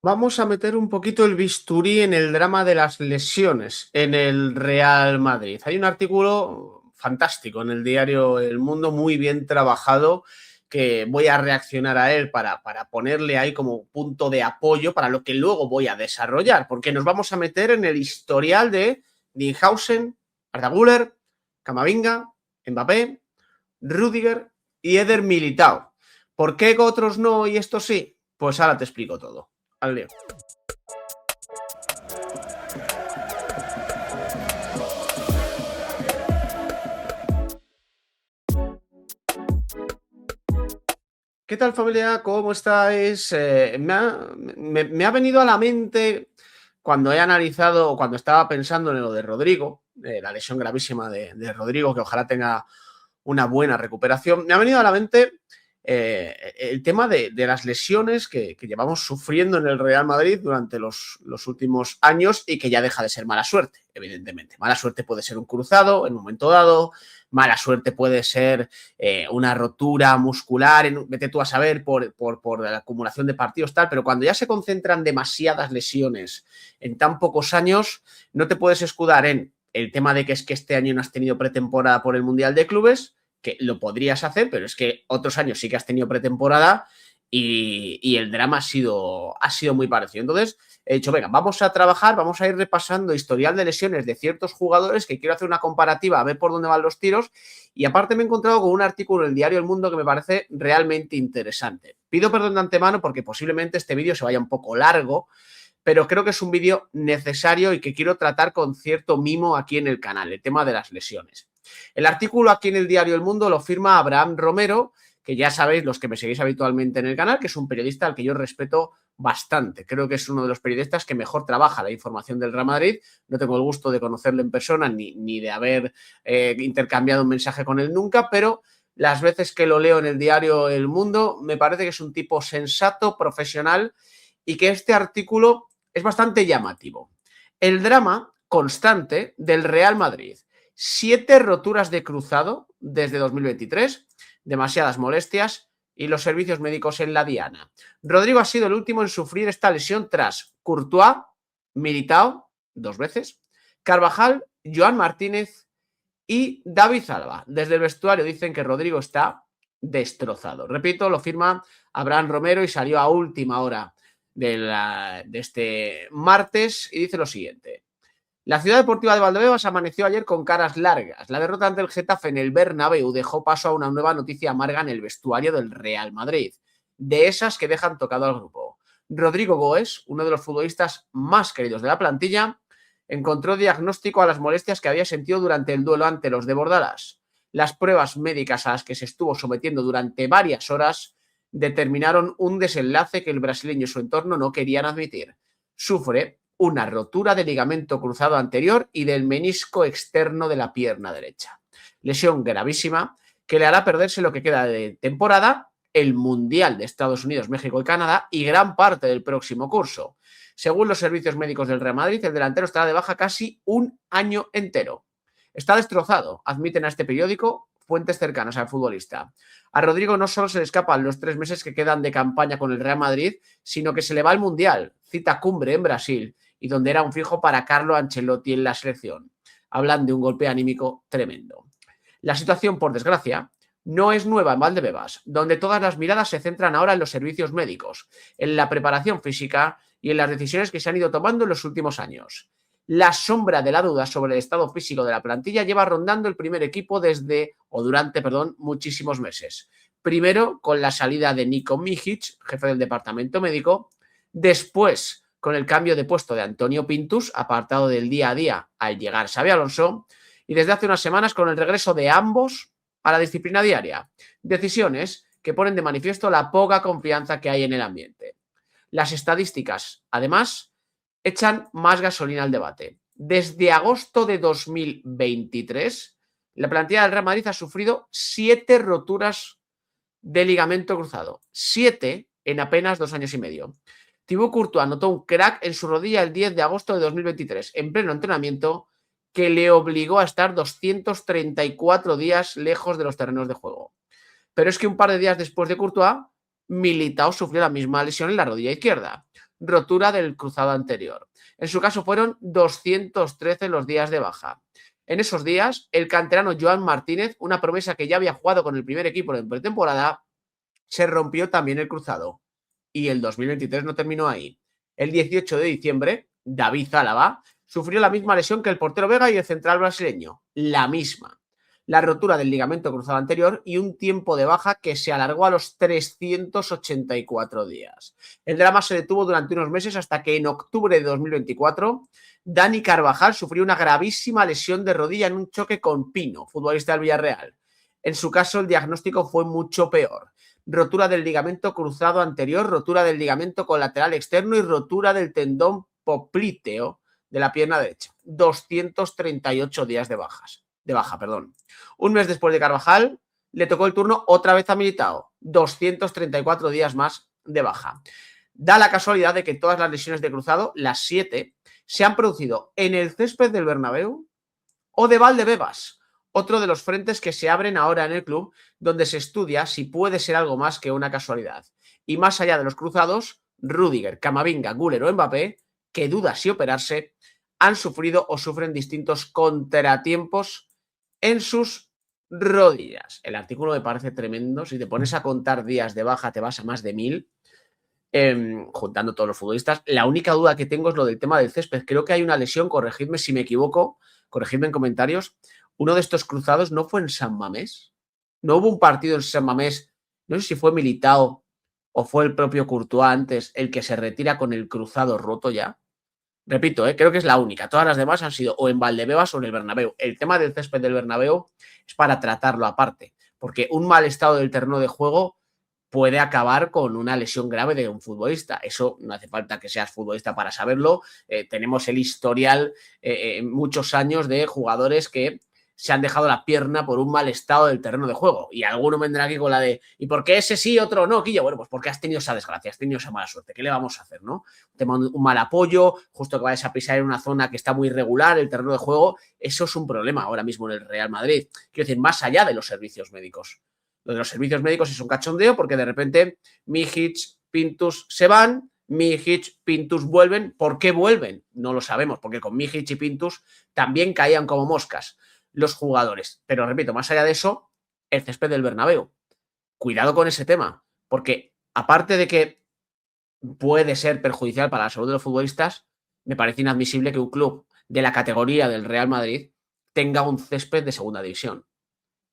Vamos a meter un poquito el bisturí en el drama de las lesiones en el Real Madrid. Hay un artículo fantástico en el diario El Mundo, muy bien trabajado, que voy a reaccionar a él para ponerle ahí como punto de apoyo para lo que luego voy a desarrollar, porque nos vamos a meter en el historial de Dinhausen, Arda Güler, Camavinga, Mbappé, Rüdiger y Eder Militao. ¿Por qué otros no y estos sí? Pues ahora te explico todo. Al lío. ¿Qué tal, familia? ¿Cómo estáis? Me ha venido a la mente cuando he analizado, cuando estaba pensando en lo de Rodrigo, la lesión gravísima de Rodrigo, que ojalá tenga una buena recuperación. Me ha venido a la mente el tema de las lesiones que llevamos sufriendo en el Real Madrid durante los últimos años y que ya deja de ser mala suerte, evidentemente. Mala suerte puede ser un cruzado en un momento dado, mala suerte puede ser una rotura muscular, vete tú a saber por la acumulación de partidos, tal, pero cuando ya se concentran demasiadas lesiones en tan pocos años, no te puedes escudar en el tema de que es que este año no has tenido pretemporada por el Mundial de Clubes, que lo podrías hacer, pero es que otros años sí que has tenido pretemporada y el drama ha sido muy parecido. Entonces, he dicho, venga, vamos a trabajar, vamos a ir repasando historial de lesiones de ciertos jugadores, que quiero hacer una comparativa, a ver por dónde van los tiros, y aparte me he encontrado con un artículo en el diario El Mundo que me parece realmente interesante. Pido perdón de antemano porque posiblemente este vídeo se vaya un poco largo, pero creo que es un vídeo necesario y que quiero tratar con cierto mimo aquí en el canal, el tema de las lesiones. El artículo aquí en el diario El Mundo lo firma Abraham Romero, que ya sabéis los que me seguís habitualmente en el canal, que es un periodista al que yo respeto bastante. Creo que es uno de los periodistas que mejor trabaja la información del Real Madrid. No tengo el gusto de conocerlo en persona ni de haber intercambiado un mensaje con él nunca, pero las veces que lo leo en el diario El Mundo me parece que es un tipo sensato, profesional y que este artículo es bastante llamativo. El drama constante del Real Madrid. 7 roturas de cruzado desde 2023, demasiadas molestias y los servicios médicos en la diana. Rodrigo ha sido el último en sufrir esta lesión tras Courtois, Militao, 2 veces, Carvajal, Joan Martínez y David Alba. Desde el vestuario dicen que Rodrigo está destrozado. Repito, lo firma Abraham Romero y salió a última hora de este martes y dice lo siguiente. La ciudad deportiva de Valdebebas amaneció ayer con caras largas. La derrota ante el Getafe en el Bernabéu dejó paso a una nueva noticia amarga en el vestuario del Real Madrid, de esas que dejan tocado al grupo. Rodrigo Goes, uno de los futbolistas más queridos de la plantilla, encontró diagnóstico a las molestias que había sentido durante el duelo ante los de Bordalás. Las pruebas médicas a las que se estuvo sometiendo durante varias horas determinaron un desenlace que el brasileño y su entorno no querían admitir. Sufre una rotura de ligamento cruzado anterior y del menisco externo de la pierna derecha. Lesión gravísima que le hará perderse lo que queda de temporada, el Mundial de Estados Unidos, México y Canadá y gran parte del próximo curso. Según los servicios médicos del Real Madrid, el delantero estará de baja casi un año entero. Está destrozado, admiten a este periódico fuentes cercanas al futbolista. A Rodrigo no solo se le escapan los 3 meses que quedan de campaña con el Real Madrid, sino que se le va al Mundial, cita cumbre en Brasil, y donde era un fijo para Carlo Ancelotti en la selección. Hablan de un golpe anímico tremendo. La situación, por desgracia, no es nueva en Valdebebas, donde todas las miradas se centran ahora en los servicios médicos, en la preparación física y en las decisiones que se han ido tomando en los últimos años. La sombra de la duda sobre el estado físico de la plantilla lleva rondando el primer equipo durante muchísimos meses. Primero con la salida de Niko Mijic, jefe del departamento médico, después con el cambio de puesto de Antonio Pintus, apartado del día a día al llegar Xabi Alonso, y desde hace unas semanas con el regreso de ambos a la disciplina diaria. Decisiones que ponen de manifiesto la poca confianza que hay en el ambiente. Las estadísticas, además, echan más gasolina al debate. Desde agosto de 2023, la plantilla del Real Madrid ha sufrido 7 roturas de ligamento cruzado. 7 en apenas 2 años y medio. Thibaut Courtois anotó un crack en su rodilla el 10 de agosto de 2023, en pleno entrenamiento, que le obligó a estar 234 días lejos de los terrenos de juego. Pero es que un par de días después de Courtois, Militao sufrió la misma lesión en la rodilla izquierda. rotura del cruzado anterior. En su caso fueron 213 los días de baja. En esos días, el canterano Joan Martínez, una promesa que ya había jugado con el primer equipo en pretemporada, se rompió también el cruzado. Y el 2023 no terminó ahí. El 18 de diciembre, David Zálava sufrió la misma lesión que el portero Vega y el central brasileño. La misma. La rotura del ligamento cruzado anterior y un tiempo de baja que se alargó a los 384 días. El drama se detuvo durante unos meses hasta que en octubre de 2024 Dani Carvajal sufrió una gravísima lesión de rodilla en un choque con Pino, futbolista del Villarreal. En su caso, el diagnóstico fue mucho peor. Rotura del ligamento cruzado anterior, rotura del ligamento colateral externo y rotura del tendón popliteo de la pierna derecha. 238 días de baja. Un mes después de Carvajal, le tocó el turno otra vez a Militao. 234 días más de baja. Da la casualidad de que todas las lesiones de cruzado, las 7, se han producido en el césped del Bernabéu o de Valdebebas, otro de los frentes que se abren ahora en el club, donde se estudia si puede ser algo más que una casualidad. Y más allá de los cruzados, Rüdiger, Camavinga, Güler o Mbappé, que duda si operarse, han sufrido o sufren distintos contratiempos en sus rodillas. El artículo me parece tremendo. Si te pones a contar días de baja, te vas a más de 1000. Juntando todos los futbolistas. La única duda que tengo es lo del tema del césped. Creo que hay una lesión, corregidme si me equivoco, corregidme en comentarios. Uno de estos cruzados no fue en San Mamés. No hubo un partido en San Mamés, no sé si fue Militao o fue el propio Courtois antes el que se retira con el cruzado roto ya. Repito, creo que es la única. Todas las demás han sido o en Valdebebas o en el Bernabéu. El tema del césped del Bernabéu es para tratarlo aparte, porque un mal estado del terreno de juego puede acabar con una lesión grave de un futbolista. Eso no hace falta que seas futbolista para saberlo. Tenemos el historial muchos años de jugadores que se han dejado la pierna por un mal estado del terreno de juego. Y alguno vendrá aquí con la de ¿y por qué ese sí, otro no, Quillo? Bueno, pues porque has tenido esa desgracia, has tenido esa mala suerte. ¿Qué le vamos a hacer, no? Un mal apoyo, justo que vayas a pisar en una zona que está muy irregular, el terreno de juego. Eso es un problema ahora mismo en el Real Madrid. Quiero decir, más allá de los servicios médicos. Lo de los servicios médicos es un cachondeo porque de repente Mihic, Pintus se van, Mihic, Pintus vuelven. ¿Por qué vuelven? No lo sabemos, porque con Mihic y Pintus también caían como moscas los jugadores. Pero repito, más allá de eso, el césped del Bernabéu. Cuidado con ese tema, porque aparte de que puede ser perjudicial para la salud de los futbolistas, me parece inadmisible que un club de la categoría del Real Madrid tenga un césped de segunda división.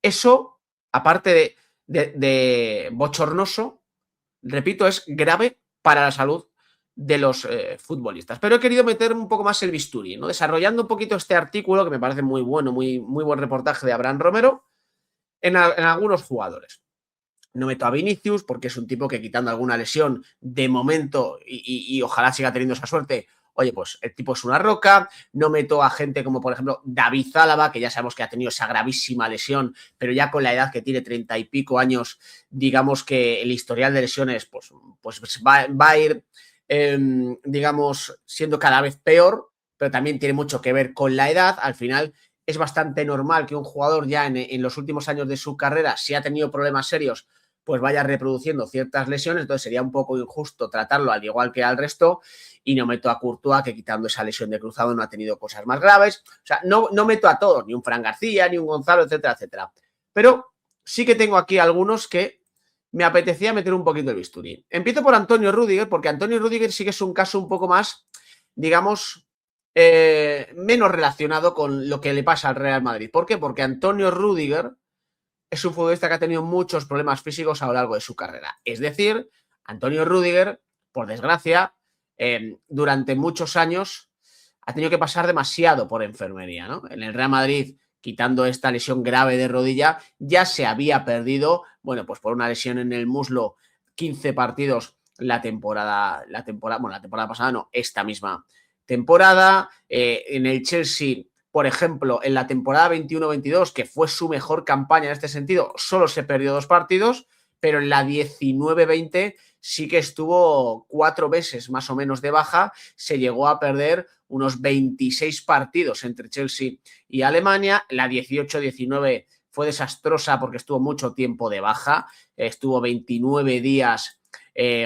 Eso, aparte de bochornoso, repito, es grave para la salud de los futbolistas. Pero he querido meter un poco más el bisturí, ¿no? Desarrollando un poquito este artículo, que me parece muy bueno, muy buen reportaje de Abraham Romero, en algunos jugadores. No meto a Vinicius, porque es un tipo que quitando alguna lesión, de momento, y ojalá siga teniendo esa suerte, oye, pues el tipo es una roca. No meto a gente como, por ejemplo, David Zálava, que ya sabemos que ha tenido esa gravísima lesión, pero ya con la edad que tiene, 30 y pico años, digamos que el historial de lesiones pues va a ir, digamos, siendo cada vez peor, pero también tiene mucho que ver con la edad. Al final es bastante normal que un jugador ya en los últimos años de su carrera, si ha tenido problemas serios, pues vaya reproduciendo ciertas lesiones. Entonces sería un poco injusto tratarlo al igual que al resto. Y no meto a Courtois, que quitando esa lesión de cruzado no ha tenido cosas más graves. O sea, no meto a todos, ni un Fran García, ni un Gonzalo, etcétera, etcétera. Pero sí que tengo aquí algunos que me apetecía meter un poquito el bisturí. Empiezo por Antonio Rüdiger, porque Antonio Rüdiger sí que es un caso un poco más, digamos, menos relacionado con lo que le pasa al Real Madrid. ¿Por qué? Porque Antonio Rüdiger es un futbolista que ha tenido muchos problemas físicos a lo largo de su carrera. Es decir, Antonio Rüdiger, por desgracia, durante muchos años ha tenido que pasar demasiado por enfermería, ¿no? En el Real Madrid, quitando esta lesión grave de rodilla, ya se había perdido, bueno, pues por una lesión en el muslo, 15 partidos la temporada pasada, no, esta misma temporada. En el Chelsea, por ejemplo, en la temporada 21-22, que fue su mejor campaña en este sentido, solo se perdió 2 partidos, pero en la 19-20 sí que estuvo 4 meses más o menos de baja. Se llegó a perder unos 26 partidos entre Chelsea y Alemania. La 18-19 fue desastrosa porque estuvo mucho tiempo de baja, estuvo 29 días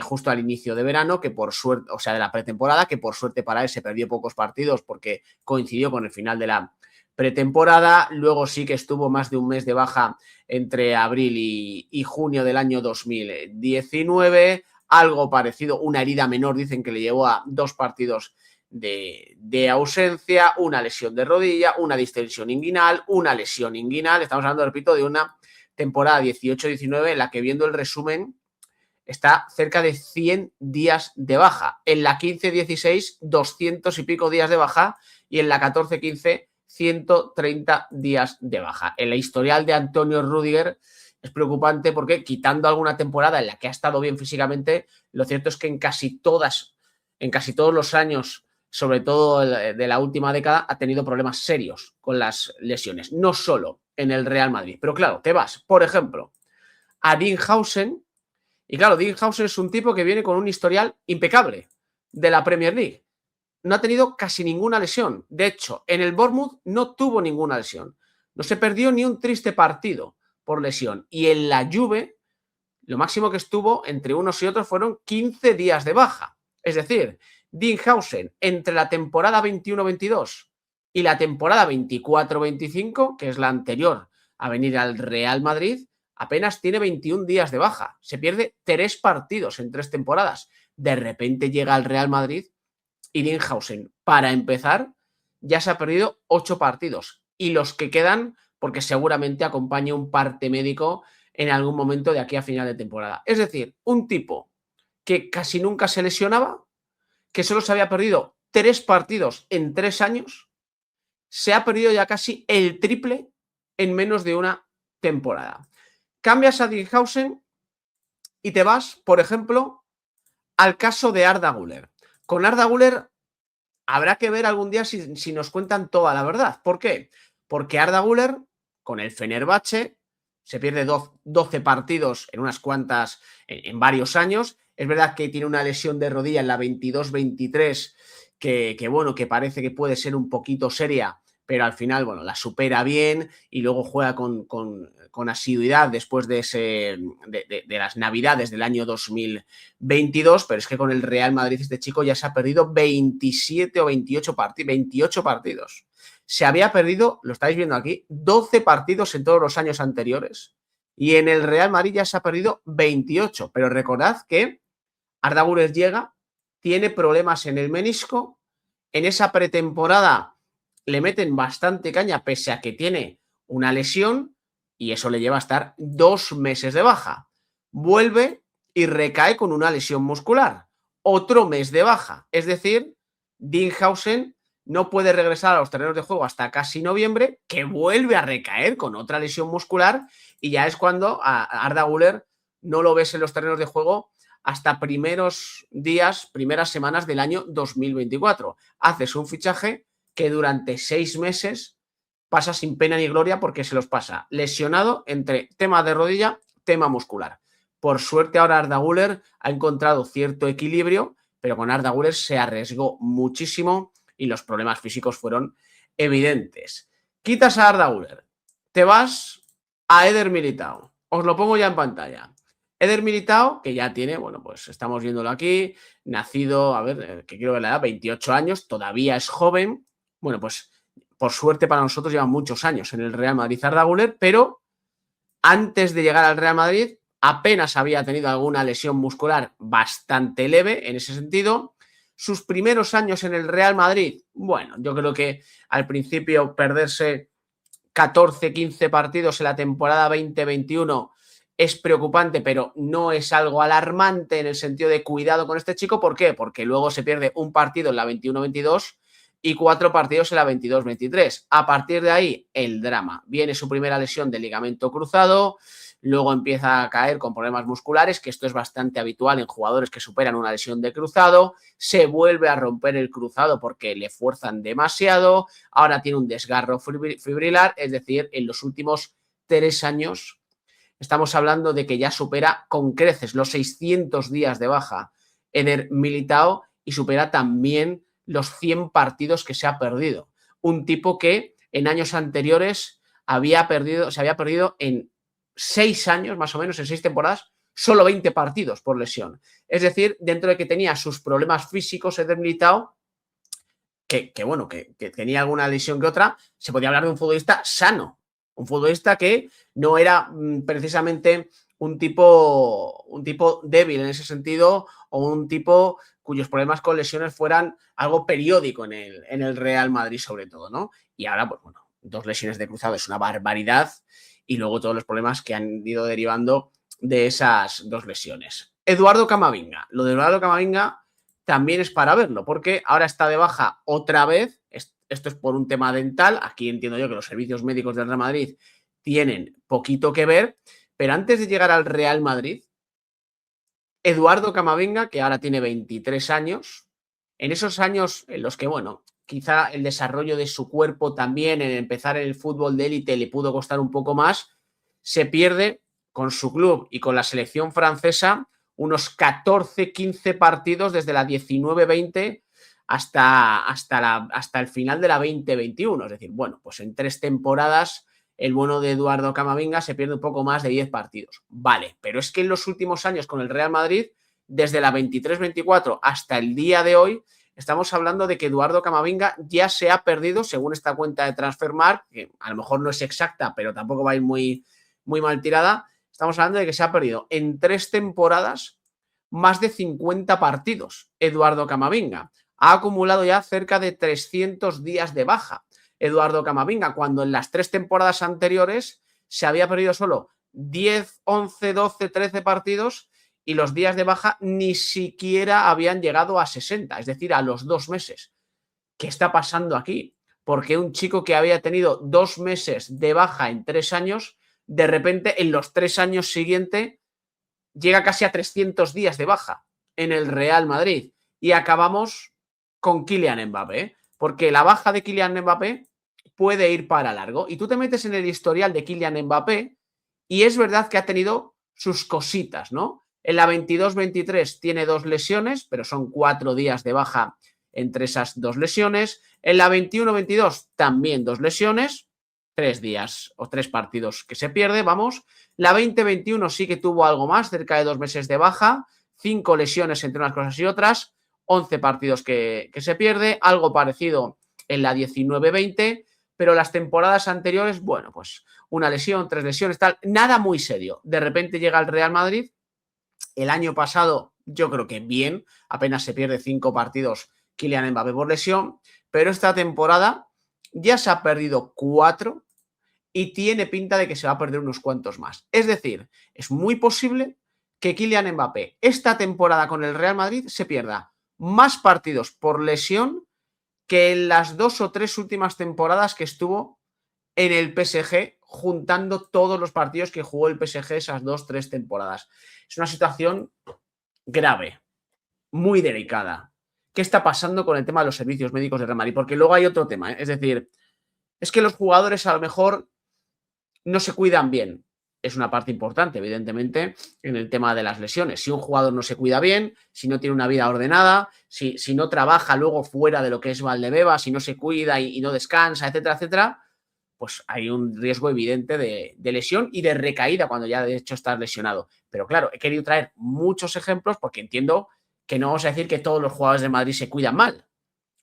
justo al inicio de verano, que por suerte, o sea, de la pretemporada, que por suerte para él se perdió pocos partidos porque coincidió con el final de la pretemporada. Luego sí que estuvo más de un mes de baja entre abril y junio del año 2019. Algo parecido, una herida menor, dicen que le llevó a 2 partidos de ausencia, una lesión de rodilla, una distensión inguinal, una lesión inguinal. Estamos hablando, repito, de una temporada 18-19 en la que, viendo el resumen, está cerca de 100 días de baja. En la 15-16, 200 y pico días de baja, y en la 14-15, 130 días de baja. En la historial de Antonio Rüdiger es preocupante porque, quitando alguna temporada en la que ha estado bien físicamente, lo cierto es que en casi todos los años, sobre todo de la última década, ha tenido problemas serios con las lesiones, no solo en el Real Madrid. Pero claro, te vas, por ejemplo, a Dinghausen, y claro, Dinghausen es un tipo que viene con un historial impecable de la Premier League. No ha tenido casi ninguna lesión. De hecho, en el Bournemouth no tuvo ninguna lesión. No se perdió ni un triste partido por lesión. Y en la Juve, lo máximo que estuvo entre unos y otros fueron 15 días de baja. Es decir, Dinghausen, entre la temporada 21-22 y la temporada 24-25, que es la anterior a venir al Real Madrid, apenas tiene 21 días de baja. Se pierde 3 partidos en 3 temporadas. De repente llega al Real Madrid y Dinghausen, para empezar, ya se ha perdido 8 partidos. Y los que quedan, porque seguramente acompaña un parte médico en algún momento de aquí a final de temporada. Es decir, un tipo que casi nunca se lesionaba, que solo se había perdido 3 partidos en 3 años, se ha perdido ya casi el triple en menos de una temporada. Cambias a Dinghausen y te vas, por ejemplo, al caso de Arda Güler. Con Arda Güler habrá que ver algún día si nos cuentan toda la verdad. ¿Por qué? Porque Arda Güler, con el Fenerbahce, se pierde 12 partidos en unas cuantas, en varios años. Es verdad que tiene una lesión de rodilla en la 22-23 que parece que puede ser un poquito seria, pero al final, bueno, la supera bien y luego juega con asiduidad después de las Navidades del año 2022, pero es que con el Real Madrid este chico ya se ha perdido 27 o 28 partidos. Se había perdido, lo estáis viendo aquí, 12 partidos en todos los años anteriores, y en el Real Madrid ya se ha perdido 28, pero recordad que Arda Güler llega, tiene problemas en el menisco, en esa pretemporada le meten bastante caña pese a que tiene una lesión, y eso le lleva a estar 2 meses de baja. Vuelve y recae con una lesión muscular. Otro mes de baja. Es decir, Dinghausen no puede regresar a los terrenos de juego hasta casi noviembre, que vuelve a recaer con otra lesión muscular, y ya es cuando a Arda Güler no lo ves en los terrenos de juego hasta primeras semanas del año 2024. Haces un fichaje que durante 6 meses pasa sin pena ni gloria, porque se los pasa lesionado entre tema de rodilla, tema muscular. Por suerte ahora Arda Güler ha encontrado cierto equilibrio, pero con Arda Güler se arriesgó muchísimo y los problemas físicos fueron evidentes. Quitas a Arda Güler, te vas a Eder Militao. Os lo pongo ya en pantalla. Eder Militao, que ya tiene, bueno, pues estamos viéndolo aquí, nacido, a ver, que quiero ver la edad, 28 años, todavía es joven. Bueno, pues por suerte para nosotros lleva muchos años en el Real Madrid Arda Güler, pero antes de llegar al Real Madrid apenas había tenido alguna lesión muscular bastante leve en ese sentido. Sus primeros años en el Real Madrid, bueno, yo creo que al principio perderse 14, 15 partidos en la temporada 2021 es preocupante, pero no es algo alarmante en el sentido de cuidado con este chico. ¿Por qué? Porque luego se pierde un partido en la 21-22 y 4 partidos en la 22-23. A partir de ahí, el drama. Viene su primera lesión de ligamento cruzado, luego empieza a caer con problemas musculares, que esto es bastante habitual en jugadores que superan una lesión de cruzado. Se vuelve a romper el cruzado porque le fuerzan demasiado. Ahora tiene un desgarro fibrilar, es decir, en los últimos 3 años estamos hablando de que ya supera con creces los 600 días de baja Eder Militao y supera también los 100 partidos que se ha perdido. Un tipo que en años anteriores se había perdido en 6 años, más o menos, en 6 temporadas, solo 20 partidos por lesión. Es decir, dentro de que tenía sus problemas físicos, Eder Militao, que tenía alguna lesión que otra, se podía hablar de un futbolista sano, un futbolista que no era precisamente un tipo débil en ese sentido, o un tipo cuyos problemas con lesiones fueran algo periódico en el Real Madrid sobre todo, ¿no? Y ahora, pues bueno, 2 lesiones de cruzado es una barbaridad, y luego todos los problemas que han ido derivando de esas 2 lesiones. Eduardo Camavinga. Lo de Eduardo Camavinga también es para verlo, porque ahora está de baja otra vez. Esto es por un tema dental. Aquí entiendo yo que los servicios médicos del Real Madrid tienen poquito que ver, pero antes de llegar al Real Madrid, Eduardo Camavinga, que ahora tiene 23 años, en esos años en los que, bueno, quizá el desarrollo de su cuerpo también, en empezar en el fútbol de élite, le pudo costar un poco más, se pierde con su club y con la selección francesa unos 14, 15 partidos desde la 19-20 hasta el final de la 20-21. Es decir, bueno, pues en 3 temporadas el bueno de Eduardo Camavinga se pierde un poco más de 10 partidos. Vale, pero es que en los últimos años con el Real Madrid, desde la 23-24 hasta el día de hoy, estamos hablando de que Eduardo Camavinga ya se ha perdido, según esta cuenta de Transfermarkt, que a lo mejor no es exacta, pero tampoco va a ir muy mal tirada. Estamos hablando de que se ha perdido en 3 temporadas más de 50 partidos. Eduardo Camavinga ha acumulado ya cerca de 300 días de baja. Eduardo Camavinga, cuando en las 3 temporadas anteriores se había perdido solo 10, 11, 12, 13 partidos, y los días de baja ni siquiera habían llegado a 60, es decir, a los 2 meses. ¿Qué está pasando aquí? Porque un chico que había tenido 2 meses de baja en 3 años, de repente en los 3 años siguientes llega casi a 300 días de baja en el Real Madrid. Y acabamos con Kylian Mbappé, porque la baja de Kylian Mbappé puede ir para largo. Y tú te metes en el historial de Kylian Mbappé y es verdad que ha tenido sus cositas, ¿no? En la 22-23 tiene 2 lesiones, pero son 4 días de baja entre esas 2 lesiones. En la 21-22 también 2 lesiones, 3 días o 3 partidos que se pierde, vamos. La 20-21 sí que tuvo algo más, cerca de 2 meses de baja, 5 lesiones entre unas cosas y otras, 11 partidos que se pierde, algo parecido en la 19-20, pero las temporadas anteriores, bueno, pues una lesión, 3 lesiones, tal, nada muy serio. De repente llega el Real Madrid. El año pasado, yo creo que bien, apenas se pierde 5 partidos Kylian Mbappé por lesión, pero esta temporada ya se ha perdido 4 y tiene pinta de que se va a perder unos cuantos más. Es decir, es muy posible que Kylian Mbappé esta temporada con el Real Madrid se pierda más partidos por lesión que en las 2 o 3 últimas temporadas que estuvo en el PSG, juntando todos los partidos que jugó el PSG esas 2 o 3 temporadas. Es una situación grave, muy delicada. ¿Qué está pasando con el tema de los servicios médicos de Real Madrid? Porque luego hay otro tema, ¿eh? Es decir, es que los jugadores a lo mejor no se cuidan bien. Es una parte importante, evidentemente, en el tema de las lesiones. Si un jugador no se cuida bien, si no tiene una vida ordenada, si no trabaja luego fuera de lo que es Valdebeba, si no se cuida y no descansa, etcétera, etcétera, pues hay un riesgo evidente de lesión y de recaída cuando ya de hecho estás lesionado. Pero claro, he querido traer muchos ejemplos porque entiendo que no vamos a decir que todos los jugadores de Madrid se cuidan mal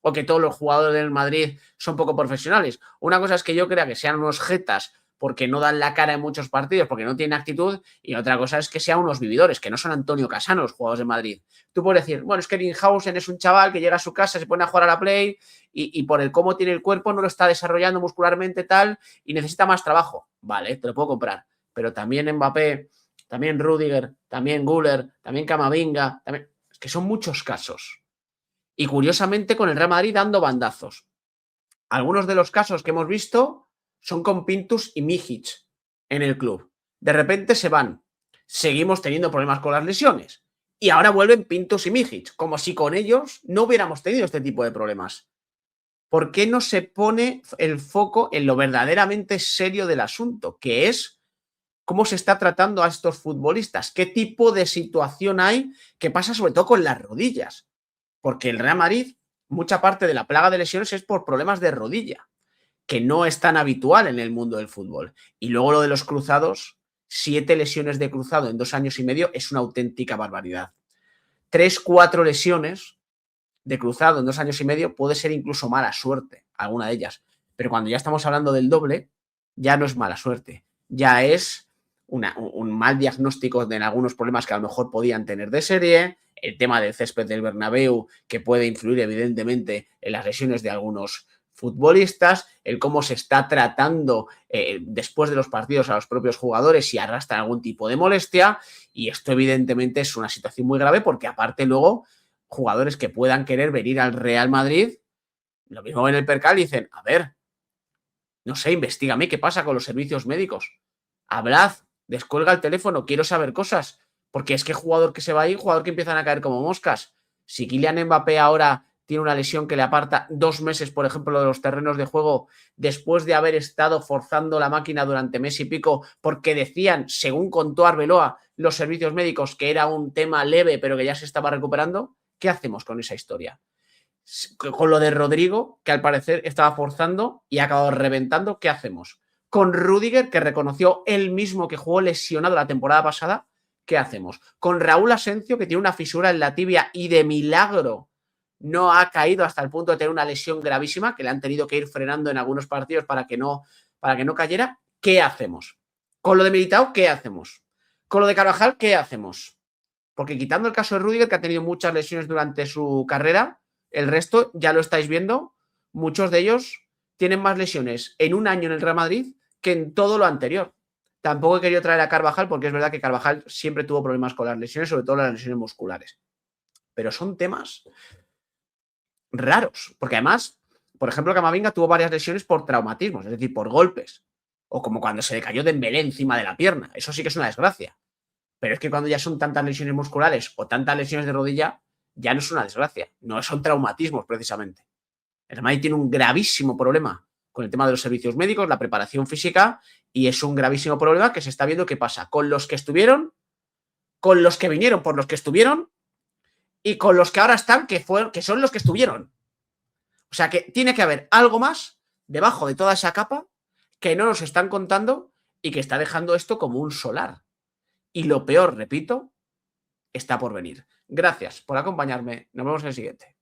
o que todos los jugadores del Madrid son poco profesionales. Una cosa es que yo crea que sean unos jetas porque no dan la cara en muchos partidos, porque no tienen actitud, y otra cosa es que sean unos vividores, que no son Antonio Casano los jugadores de Madrid. Tú puedes decir, bueno, es que Ringhausen es un chaval que llega a su casa, se pone a jugar a la Play y por el cómo tiene el cuerpo no lo está desarrollando muscularmente tal y necesita más trabajo. Vale, te lo puedo comprar. Pero también Mbappé, también Rüdiger, también Güler, también Camavinga, también... es que son muchos casos. Y curiosamente con el Real Madrid dando bandazos. Algunos de los casos que hemos visto son con Pintus y Mijic en el club. De repente se van. Seguimos teniendo problemas con las lesiones. Y ahora vuelven Pintus y Mijic, como si con ellos no hubiéramos tenido este tipo de problemas. ¿Por qué no se pone el foco en lo verdaderamente serio del asunto? Que es cómo se está tratando a estos futbolistas. ¿Qué tipo de situación hay que pasa sobre todo con las rodillas? Porque el Real Madrid, mucha parte de la plaga de lesiones es por problemas de rodilla, que no es tan habitual en el mundo del fútbol. Y luego lo de los cruzados, 7 lesiones de cruzado en 2 años y medio es una auténtica barbaridad. 3, 4 lesiones de cruzado en 2 años y medio puede ser incluso mala suerte, alguna de ellas. Pero cuando ya estamos hablando del doble, ya no es mala suerte, ya es un mal diagnóstico de algunos problemas que a lo mejor podían tener de serie, el tema del césped del Bernabéu, que puede influir evidentemente en las lesiones de algunos futbolistas, el cómo se está tratando después de los partidos a los propios jugadores si arrastran algún tipo de molestia, y esto evidentemente es una situación muy grave porque aparte luego jugadores que puedan querer venir al Real Madrid, lo mismo en el percal, dicen, a ver, no sé, investígame qué pasa con los servicios médicos. Hablad, descuelga el teléfono, quiero saber cosas. Porque es que jugador que se va ahí, jugador que empiezan a caer como moscas. Si Kylian Mbappé ahora tiene una lesión que le aparta 2 meses, por ejemplo, de los terrenos de juego, después de haber estado forzando la máquina durante mes y pico, porque decían, según contó Arbeloa, los servicios médicos, que era un tema leve, pero que ya se estaba recuperando, ¿qué hacemos con esa historia? Con lo de Rodrigo, que al parecer estaba forzando y ha acabado reventando, ¿qué hacemos? Con Rüdiger, que reconoció él mismo que jugó lesionado la temporada pasada, ¿qué hacemos? Con Raúl Asencio, que tiene una fisura en la tibia y de milagro no ha caído hasta el punto de tener una lesión gravísima, que le han tenido que ir frenando en algunos partidos para que no cayera. ¿Qué hacemos? Con lo de Militao, ¿qué hacemos? Con lo de Carvajal, ¿qué hacemos? Porque quitando el caso de Rüdiger, que ha tenido muchas lesiones durante su carrera, el resto, ya lo estáis viendo, muchos de ellos tienen más lesiones en un año en el Real Madrid que en todo lo anterior. Tampoco he querido traer a Carvajal porque es verdad que Carvajal siempre tuvo problemas con las lesiones, sobre todo las lesiones musculares. Pero son temas raros, porque además, por ejemplo, Camavinga tuvo varias lesiones por traumatismos, es decir, por golpes. O como cuando se le cayó Dembélé encima de la pierna. Eso sí que es una desgracia. Pero es que cuando ya son tantas lesiones musculares o tantas lesiones de rodilla, ya no es una desgracia, no son traumatismos precisamente. El Madrid tiene un gravísimo problema con el tema de los servicios médicos, la preparación física, y es un gravísimo problema que se está viendo qué pasa con los que estuvieron, con los que vinieron por los que estuvieron y con los que ahora están, que son los que estuvieron. O sea que tiene que haber algo más debajo de toda esa capa que no nos están contando y que está dejando esto como un solar. Y lo peor, repito, está por venir. Gracias por acompañarme. Nos vemos en el siguiente.